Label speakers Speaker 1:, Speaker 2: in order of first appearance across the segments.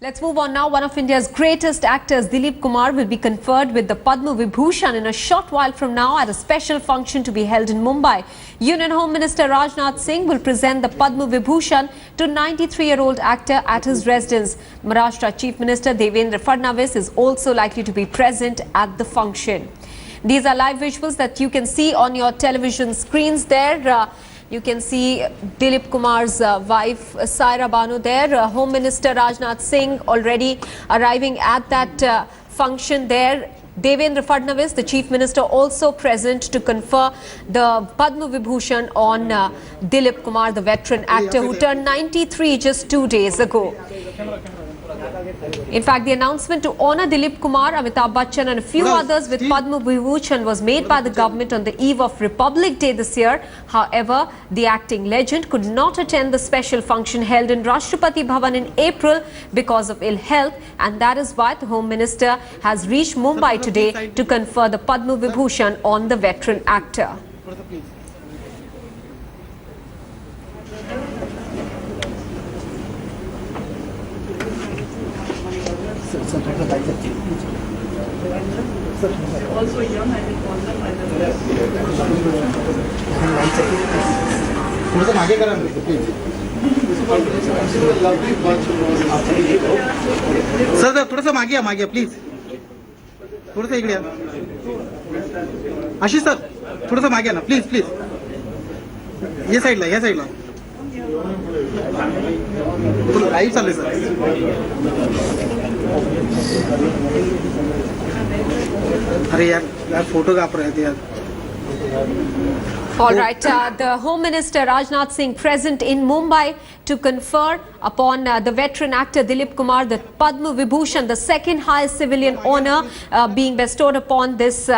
Speaker 1: Let's move on now. One of India's greatest actors, Dilip Kumar, will be conferred with the Padma Vibhushan in a short while from now at a special function to be held in Mumbai. Union Home Minister Rajnath Singh will present the Padma Vibhushan to 93-year-old actor at his residence. Maharashtra Chief Minister Devendra Fadnavis is also likely to be present at the function. These are live visuals that you can see on your television screens there. You can see Dilip Kumar's wife, Saira Banu there. Home Minister Rajnath Singh already arriving at that function there. Devendra Fadnavis, the Chief Minister, also present to confer the Padma Vibhushan on Dilip Kumar, the veteran actor who turned 93 just 2 days ago. In fact, the announcement to honour Dilip Kumar, Amitabh Bachchan and a few others with Padma Vibhushan was made by the government on the eve of Republic Day this year. However, the acting legend could not attend the special function held in Rashtrapati Bhavan in April because of ill health, and that is why the Home Minister has reached Mumbai today to confer the Padma Vibhushan on the veteran actor.
Speaker 2: Also young, I will call them either.
Speaker 3: थोड़ा आगे करा sir थोड़ा सा मागे please थोड़ा सा इकडे आशीष sir थोड़ा सा मागे ना प्लीज या साईडला लाईव्ह चाललंय सर अरे यार फोटो काप रहे थे यार.
Speaker 1: All right, the Home Minister Rajnath Singh present in Mumbai to confer upon the veteran actor Dilip Kumar the Padma Vibhushan, the second highest civilian honour being bestowed upon this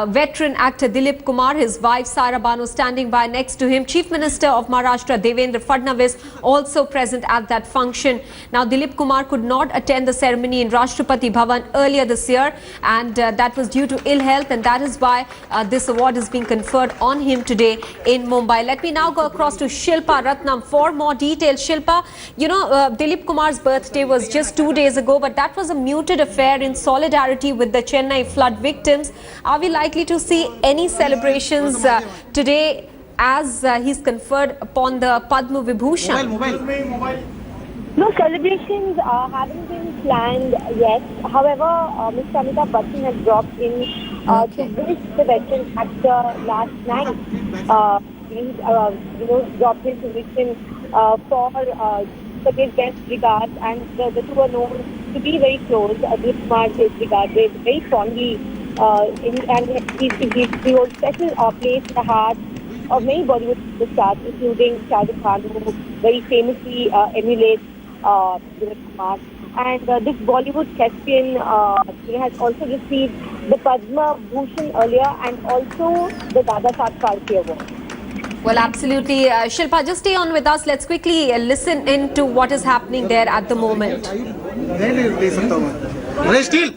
Speaker 1: veteran actor Dilip Kumar. His wife Saira Banu standing by next to him. Chief Minister of Maharashtra Devendra Fadnavis also present at that function. Now Dilip Kumar could not attend the ceremony in Rashtrapati Bhavan earlier this year, and that was due to ill health, and that is why this award is being conferred on him today in Mumbai. Let me now go across to Shilpa Ratnam for more details. Shilpa, you know, Dilip Kumar's birthday was just 2 days ago, but that was a muted affair in solidarity with the Chennai flood victims. Are we likely to see any celebrations today as he's conferred upon the Padma Vibhushan?
Speaker 3: Mobile.
Speaker 4: No celebrations haven't been planned yet. However, Mr. Amitabh Bachchan has dropped in to visit the veteran actor last night. He dropped in to wish him for his best regards, and the two are known to be very close. Dilip Kumar is regarded very fondly, and he holds special place in the heart of many Bollywood stars, including Shah Rukh Khan, who very famously emulates Dilip Kumar. And this Bollywood thespian has also received the Padma Bhushan earlier and also the Dada Saheb Phalke Award.
Speaker 1: Well, absolutely. Shilpa, just stay on with us. Let's quickly listen in to what is happening there at the moment.
Speaker 3: Still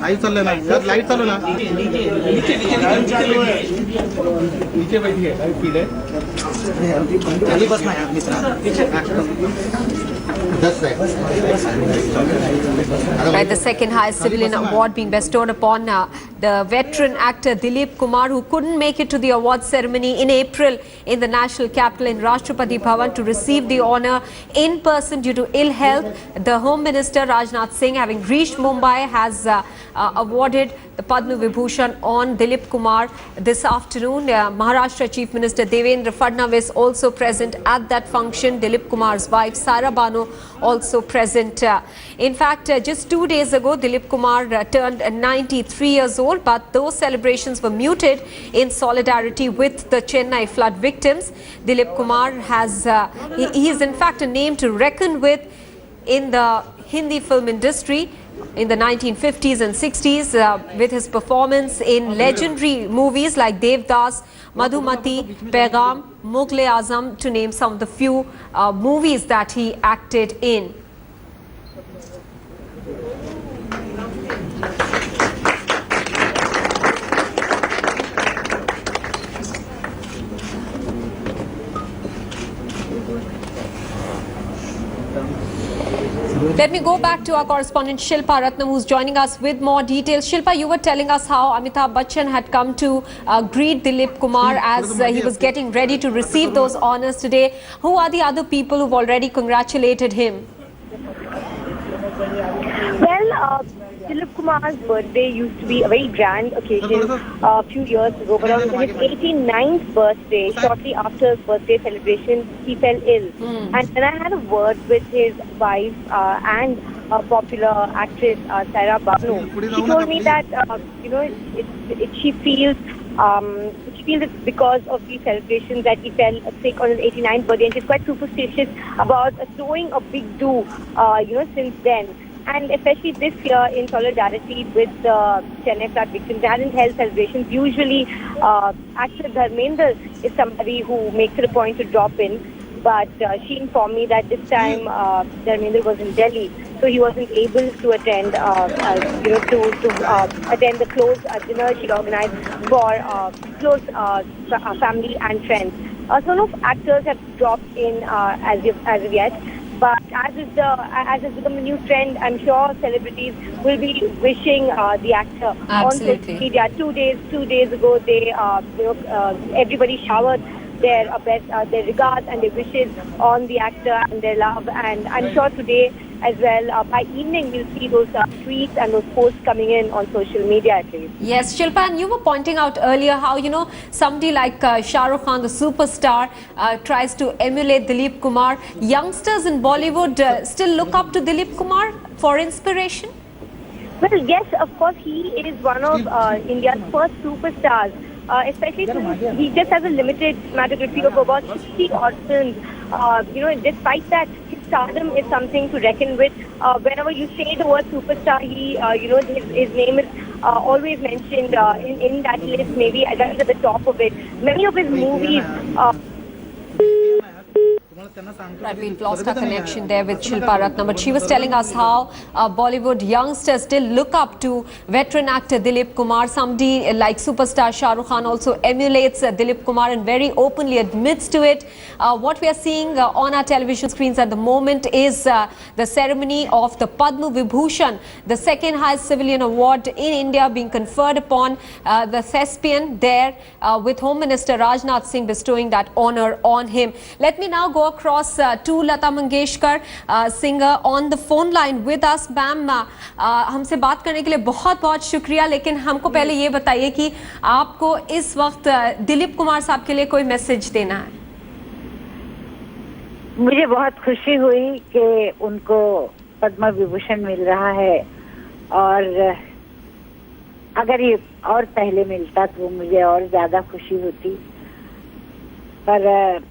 Speaker 3: I चल ना light चालू ना नीचे बैठिए खाली बसना है अपनी
Speaker 1: Right, the second highest civilian award being bestowed upon the veteran actor Dilip Kumar, who couldn't make it to the award ceremony in April in the national capital in Rashtrapati Bhavan to receive the honour in person due to ill health. The Home Minister Rajnath Singh, having reached Mumbai, has awarded the Padma Vibhushan on Dilip Kumar this afternoon. Maharashtra Chief Minister Devendra Fadnavis also present at that function. Dilip Kumar's wife Saira Banu also present. In fact, just 2 days ago, Dilip Kumar turned 93 years old, but those celebrations were muted in solidarity with the Chennai flood victims. Dilip Kumar he is in fact a name to reckon with in the Hindi film industry in the 1950s and 60s with his performance in legendary movies like Devdas, Madhumati, Paigam, Mughal-e-Azam, to name some of the few movies that he acted in. Let me go back to our correspondent Shilpa Ratnam, who's joining us with more details. Shilpa, you were telling us how Amitabh Bachchan had come to greet Dilip Kumar as he was getting ready to receive those honors today. Who are the other people who've already congratulated him?
Speaker 4: Well, Dilip Kumar's birthday used to be a very grand occasion a few years ago, but on his 89th birthday, shortly after his birthday celebration, he fell ill. And when I had a word with his wife and a popular actress, Saira Banu, she told me that, she feels it's because of the celebrations that he fell sick on his 89th birthday, and she's quite superstitious about throwing a big do, since then. And especially this year, in solidarity with the Chennai flood victims, they hadn't held celebrations. Usually, actor Dharmendra is somebody who makes it a point to drop in, but she informed me that this time Dharmendra was in Delhi, so he wasn't able to attend, attend the close dinner she organized for close family and friends. Some of actors have dropped in as of yet. But as has become a new trend, I'm sure celebrities will be wishing the actor on social media. 2 days ago, they everybody showered their their regards and their wishes on the actor and their love. And I'm sure today as well, by evening, we'll see those tweets and those posts coming in on social media at least.
Speaker 1: Yes, Shilpa, and you were pointing out earlier how, somebody like Shah Rukh Khan, the superstar, tries to emulate Dilip Kumar. Youngsters in Bollywood still look up to Dilip Kumar for inspiration?
Speaker 4: Well, yes, of course, he is one of India's first superstars. Especially since he just has a limited cinematography of about 60 odd films. Despite that, his stardom is something to reckon with. Whenever you say the word superstar, his name is always mentioned in that list, maybe at the top of it. Many of his movies.
Speaker 1: Right, we've lost our connection there with Shilpa Ratnam, but she was telling us how Bollywood youngsters still look up to veteran actor Dilip Kumar. Somebody like superstar Shah Rukh Khan also emulates Dilip Kumar and very openly admits to it. What we are seeing on our television screens at the moment is the ceremony of the Padma Vibhushan, the second highest civilian award in India, being conferred upon the thespian there, with Home Minister Rajnath Singh bestowing that honor on him. Let me now go across to Lata Mangeshkar, singer, on the phone line with us. Ma'am, हमसे बात करने के लिए बहुत बहुत शुक्रिया, लेकिन हमको पहले ये बताइए कि आपको इस वक्त दिलीप कुमार साहब के लिए कोई मैसेज देना है?
Speaker 5: मुझे बहुत खुशी हुई कि उनको पद्म विभूषण मिल रहा है, और अगर ये और पहले मिलता तो मुझे और ज्यादा खुशी होती, पर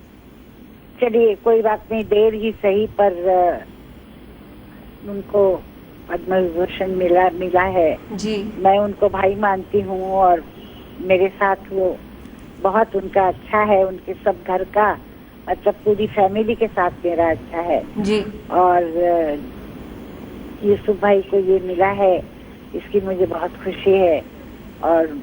Speaker 5: चलिए कोई बात नहीं, देर ही सही, पर उनको पद्म विभूषण मिला है
Speaker 1: जी।
Speaker 5: मैं उनको भाई मानती हूँ, और मेरे साथ वो बहुत उनका अच्छा है, उनके सब घर का, मतलब पूरी फैमिली के साथ मेरा अच्छा है
Speaker 1: जी।
Speaker 5: और यूसुफ भाई को ये मिला है, इसकी मुझे बहुत खुशी है। और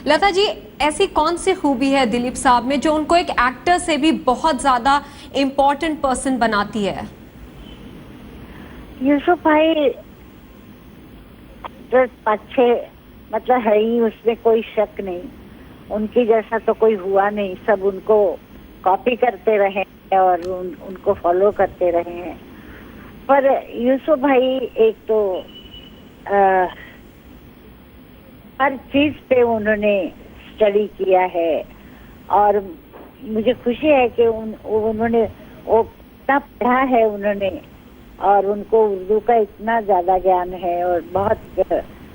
Speaker 1: लता जी, ऐसी कौन सी खूबी है दिलीप साहब में जो उनको एक एक्टर से भी बहुत ज्यादा इम्पोर्टेंट पर्सन बनाती है?
Speaker 5: यूसुफ भाई तो अच्छे मतलब है ही, उसमें कोई शक नहीं, उनकी जैसा तो कोई हुआ नहीं, सब उनको कॉपी करते रहे और उनको फॉलो करते रहे हैं। पर यूसुफ भाई एक तो हर चीज पे उन्होंने स्टडी किया है, और मुझे खुशी है कि उन्होंने वो इतना पढ़ा है उन्होंने, और उनको उर्दू का इतना ज्यादा ज्ञान है, और बहुत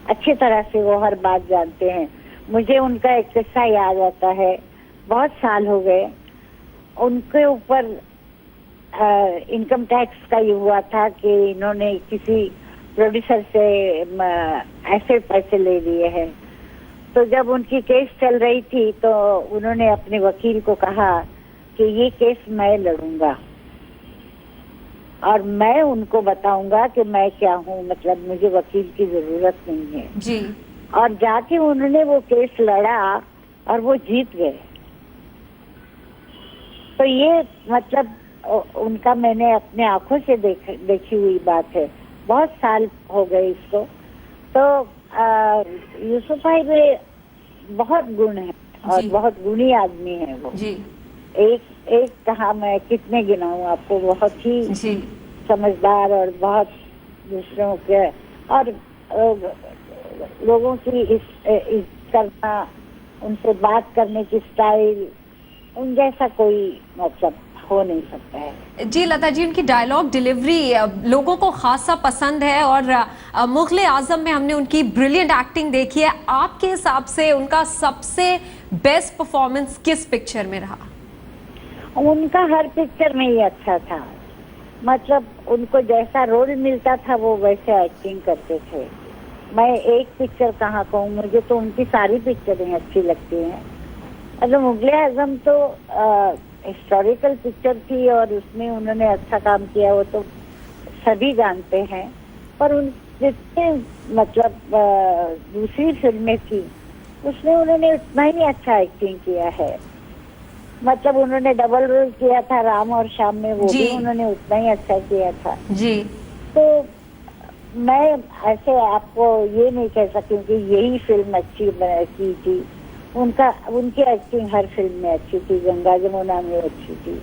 Speaker 5: अच्छी तरह से वो हर बात जानते हैं। मुझे उनका एक किस्सा याद आता है, बहुत साल हो गए, उनके ऊपर इनकम टैक्स का ये हुआ था कि इन्होंने किसी प्रोड्यूसर से ऐसे पैसे ले लिए हैं। तो जब उनकी केस चल रही थी तो उन्होंने अपने वकील को कहा कि ये केस मैं लड़ूंगा और मैं उनको बताऊंगा कि मैं क्या हूँ, मतलब मुझे वकील की जरूरत नहीं है
Speaker 1: जी।
Speaker 5: और जाके उन्होंने वो केस लड़ा और वो जीत गए। तो ये मतलब उनका मैंने अपने आंखों से देखी हुई बात है, बहुत साल हो गए इसको। तो यूसुफ भाई में बहुत गुण है और
Speaker 1: जी।
Speaker 5: बहुत गुणी आदमी है वो।
Speaker 1: जी
Speaker 5: एक कहा मैं कितने गिनाऊं आपको, बहुत ही
Speaker 1: जी
Speaker 5: समझदार और बहुत दूसरों के और लोगों की इज्जत करना, उनसे बात करने की स्टाइल, उन जैसा कोई मतलब हो नहीं सकता है।
Speaker 1: जी लता जी, उनकी डायलॉग डिलीवरी लोगों को खासा पसंद है और मुगले आजम में हमने उनकी ब्रिलियंट एक्टिंग देखी है। आपके हिसाब से उनका सबसे बेस्ट परफॉर्मेंस किस पिक्चर में रहा?
Speaker 5: उनका हर पिक्चर में ही अच्छा था, मतलब उनको जैसा रोल मिलता था वो वैसे एक्टिंग करते थे। मैं एक पिक्चर कहाँ कहूँ, मुझे तो उनकी सारी पिक्चरें अच्छी लगती हैं। मतलब मुगले आजम तो हिस्टोरिकल पिक्चर थी और उसमें उन्होंने अच्छा काम किया, वो तो सभी जानते हैं। पर उन जितने मतलब दूसरी फिल्में थी उसमें उन्होंने उतना ही अच्छा एक्टिंग किया है। मतलब उन्होंने डबल रोल किया था राम और श्याम में, वो
Speaker 1: जी।
Speaker 5: भी उन्होंने उतना ही अच्छा किया था।
Speaker 1: जी
Speaker 5: तो मैं ऐसे आपको ये नहीं कह सकती हूँ कि यही फिल्म अच्छी की थी। उनकी एक्टिंग हर फिल्म में अच्छी थी, गंगा जमुना में अच्छी थी।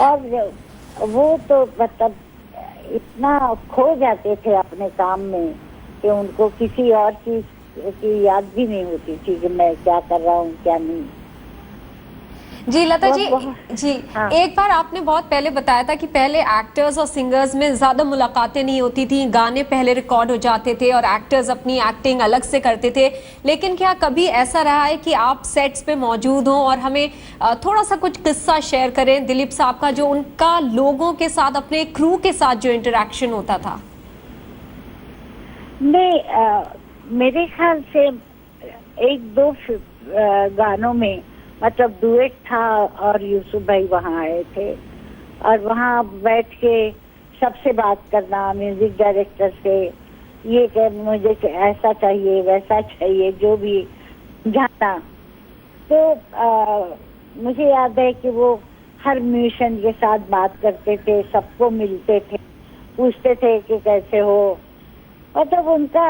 Speaker 5: और वो तो मतलब इतना खो जाते थे अपने काम में कि उनको किसी और चीज की याद भी नहीं होती थी कि मैं क्या कर रहा हूँ क्या नहीं।
Speaker 1: जी लता जी, जी
Speaker 5: हाँ।
Speaker 1: एक बार आपने बहुत पहले बताया था कि पहले एक्टर्स और सिंगर्स में ज्यादा मुलाकातें नहीं होती थी, गाने पहले रिकॉर्ड हो जाते थे और एक्टर्स अपनी एक्टिंग अलग से करते थे। लेकिन क्या कभी ऐसा रहा है कि आप सेट्स पे मौजूद हों और हमें थोड़ा सा कुछ किस्सा शेयर करें दिलीप साहब का, जो उनका लोगों के साथ, अपने क्रू के साथ जो इंटरेक्शन होता था?
Speaker 5: मेरे ख्याल से एक दो गानों में मतलब डुएट था और यूसुफ भाई वहाँ आए थे और वहाँ बैठ के सबसे बात करना, म्यूजिक डायरेक्टर से ये कि मुझे ऐसा चाहिए वैसा चाहिए, जो भी जाना। तो मुझे याद है कि वो हर म्यूजिशियन के साथ बात करते थे, सबको मिलते थे, पूछते थे कि कैसे हो। मतलब उनका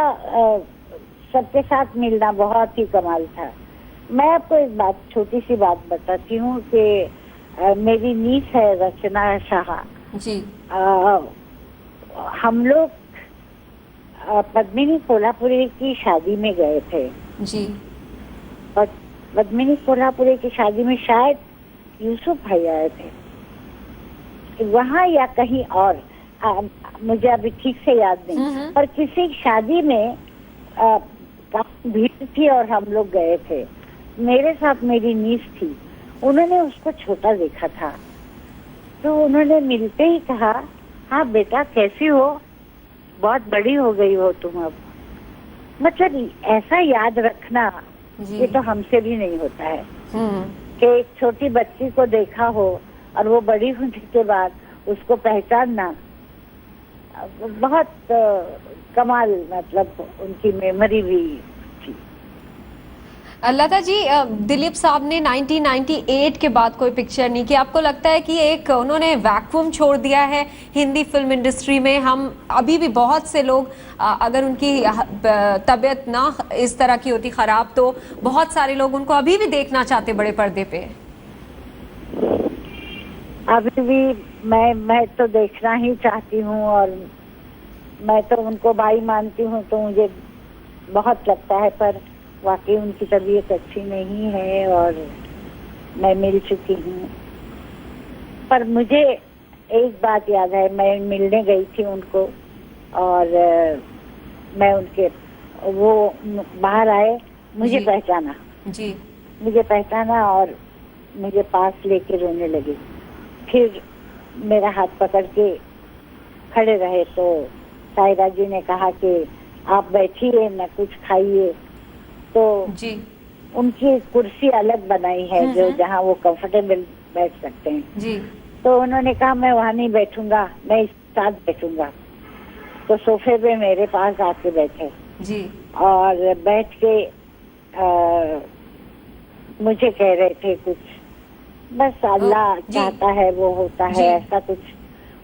Speaker 5: सबके साथ मिलना बहुत ही कमाल था। मैं आपको एक बात, छोटी सी बात बताती हूँ कि मेरी नीस है रचना शाह
Speaker 1: जी।
Speaker 5: हम लोग पद्मिनी कोल्हापुरी की शादी में गए थे।
Speaker 1: जी।
Speaker 5: पद्मिनी कोल्हापुरी की शादी में शायद यूसुफ भाई आए थे वहाँ या कहीं और, मुझे अभी ठीक से याद नहीं, पर किसी शादी में काफी भीड़ थी और हम लोग गए थे। मेरे साथ मेरी नीस थी, उन्होंने उसको छोटा देखा था तो उन्होंने मिलते ही कहा, हाँ बेटा कैसी हो, बहुत बड़ी हो गई हो तुम अब। मतलब ऐसा याद रखना ये तो हमसे भी नहीं होता है कि एक छोटी बच्ची को देखा हो और वो बड़ी होने के बाद उसको पहचानना, बहुत कमाल मतलब उनकी मेमोरी भी थी।
Speaker 1: लता जी, दिलीप साहब ने 1998 के बाद कोई पिक्चर नहीं की। आपको लगता है कि एक उन्होंने वैक्यूम छोड़ दिया है हिंदी फिल्म इंडस्ट्री में? हम अभी भी बहुत से लोग, अगर उनकी तबीयत ना इस तरह की होती खराब, तो बहुत सारे लोग उनको अभी भी देखना चाहते बड़े पर्दे पे।
Speaker 5: अभी भी मैं तो देखना ही चाहती हूँ और मैं तो उनको भाई मानती हूँ, तो मुझे बहुत लगता है, पर वाकई उनकी तबीयत अच्छी नहीं है और मैं मिल चुकी हूँ। पर मुझे एक बात याद है, मैं मिलने गई थी उनको और मैं उनके, वो बाहर आए, मुझे पहचाना।
Speaker 1: जी।
Speaker 5: मुझे पहचाना और मुझे पास लेके रोने लगे। फिर मेरा हाथ पकड़ के खड़े रहे तो सायरा जी ने कहा कि आप बैठिए न कुछ खाइए। तो
Speaker 1: जी।
Speaker 5: उनकी कुर्सी अलग बनाई है जो जहाँ वो कंफर्टेबल बैठ सकते हैं।
Speaker 1: जी।
Speaker 5: तो उन्होंने कहा मैं वहाँ नहीं बैठूंगा, मैं इस साथ बैठूंगा। तो सोफे पे मेरे पास आके बैठे।
Speaker 1: जी।
Speaker 5: और बैठ के मुझे कह रहे थे कुछ, बस अल्लाह
Speaker 1: जी।
Speaker 5: चाहता है वो होता
Speaker 1: जी।
Speaker 5: है, ऐसा कुछ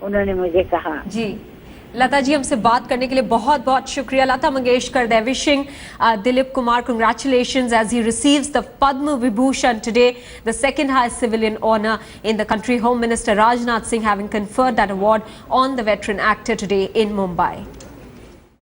Speaker 5: उन्होंने मुझे कहा।
Speaker 1: जी, लता जी हमसे बात करने के लिए बहुत बहुत शुक्रिया। Lata Mangeshkar, they're wishing Dilip Kumar congratulations as he receives the Padma Vibhushan today, the second highest civilian honor in the country. Home Minister Rajnath Singh having conferred that award on the veteran actor today in Mumbai.